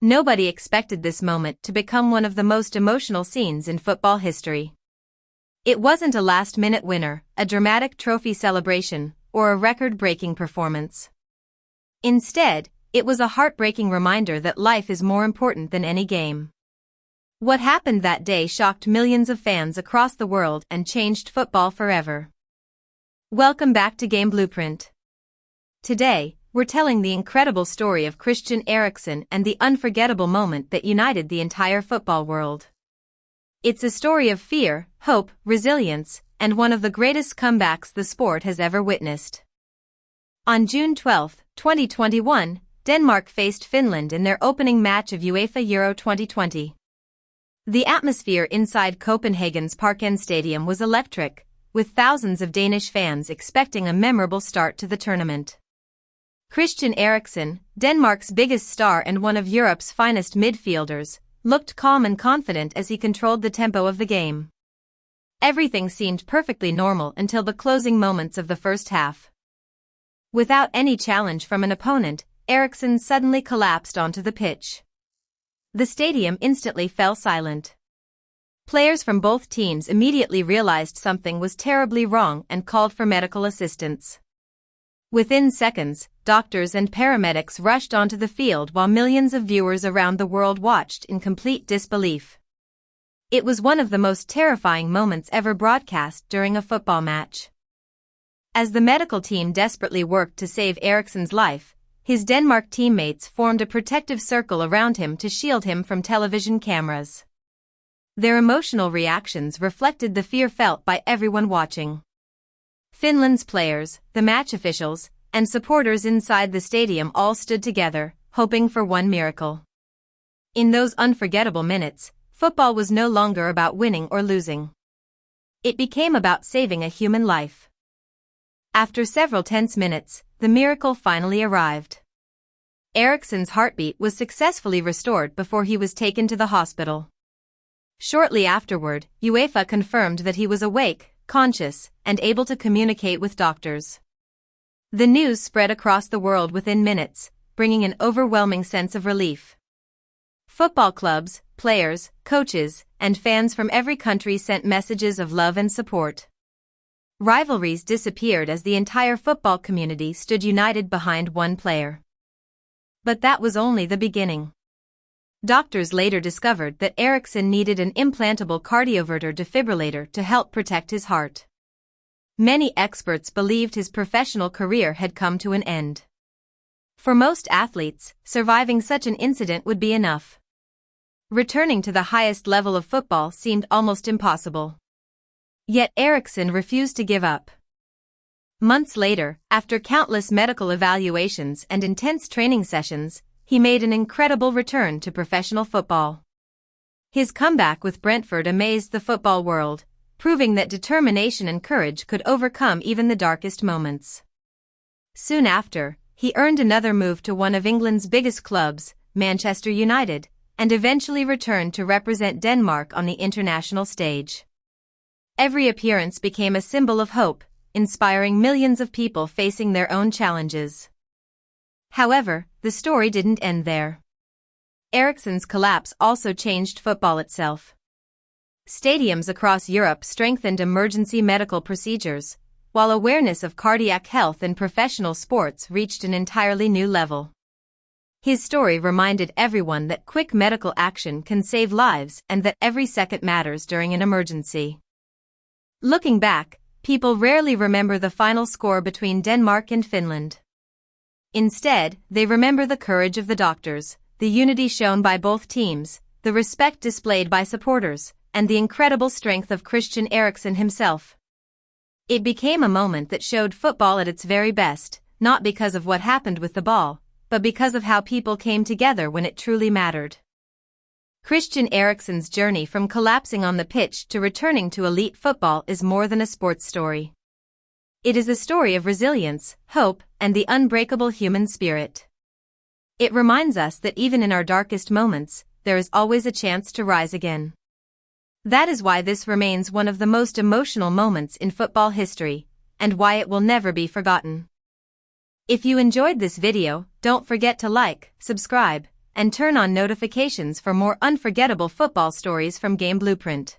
Nobody expected this moment to become one of the most emotional scenes in football history. It wasn't a last-minute winner, a dramatic trophy celebration, or a record-breaking performance. Instead, it was a heartbreaking reminder that life is more important than any game. What happened that day shocked millions of fans across the world and changed football forever. Welcome back to GameBlueprint. Today, we're telling the incredible story of Christian Eriksen and the unforgettable moment that united the entire football world. It's a story of fear, hope, resilience, and one of the greatest comebacks the sport has ever witnessed. On June 12, 2021, Denmark faced Finland in their opening match of UEFA Euro 2020. The atmosphere inside Copenhagen's Parken Stadium was electric, with thousands of Danish fans expecting a memorable start to the tournament. Christian Eriksen, Denmark's biggest star and one of Europe's finest midfielders, looked calm and confident as he controlled the tempo of the game. Everything seemed perfectly normal until the closing moments of the first half. Without any challenge from an opponent, Eriksen suddenly collapsed onto the pitch. The stadium instantly fell silent. Players from both teams immediately realized something was terribly wrong and called for medical assistance. Within seconds, doctors and paramedics rushed onto the field while millions of viewers around the world watched in complete disbelief. It was one of the most terrifying moments ever broadcast during a football match. As the medical team desperately worked to save Eriksen's life, his Denmark teammates formed a protective circle around him to shield him from television cameras. Their emotional reactions reflected the fear felt by everyone watching. Finland's players, the match officials, and supporters inside the stadium all stood together, hoping for one miracle. In those unforgettable minutes, football was no longer about winning or losing. It became about saving a human life. After several tense minutes, the miracle finally arrived. Eriksen's heartbeat was successfully restored before he was taken to the hospital. Shortly afterward, UEFA confirmed that he was awake, conscious, and able to communicate with doctors. The news spread across the world within minutes, bringing an overwhelming sense of relief. Football clubs, players, coaches, and fans from every country sent messages of love and support. Rivalries disappeared as the entire football community stood united behind one player. But that was only the beginning. Doctors later discovered that Eriksen needed an implantable cardioverter defibrillator to help protect his heart. Many experts believed his professional career had come to an end. For most athletes, surviving such an incident would be enough. Returning to the highest level of football seemed almost impossible. Yet Eriksen refused to give up. Months later, after countless medical evaluations and intense training sessions, he made an incredible return to professional football. His comeback with Brentford amazed the football world, proving that determination and courage could overcome even the darkest moments. Soon after, he earned another move to one of England's biggest clubs, Manchester United, and eventually returned to represent Denmark on the international stage. Every appearance became a symbol of hope, inspiring millions of people facing their own challenges. However, the story didn't end there. Eriksen's collapse also changed football itself. Stadiums across Europe strengthened emergency medical procedures, while awareness of cardiac health in professional sports reached an entirely new level. His story reminded everyone that quick medical action can save lives and that every second matters during an emergency. Looking back, people rarely remember the final score between Denmark and Finland. Instead, they remember the courage of the doctors, the unity shown by both teams, the respect displayed by supporters, and the incredible strength of Christian Eriksen himself. It became a moment that showed football at its very best, not because of what happened with the ball, but because of how people came together when it truly mattered. Christian Eriksen's journey from collapsing on the pitch to returning to elite football is more than a sports story. It is a story of resilience, hope, and the unbreakable human spirit. It reminds us that even in our darkest moments, there is always a chance to rise again. That is why this remains one of the most emotional moments in football history, and why it will never be forgotten. If you enjoyed this video, don't forget to like, subscribe, and turn on notifications for more unforgettable football stories from GameBlueprint.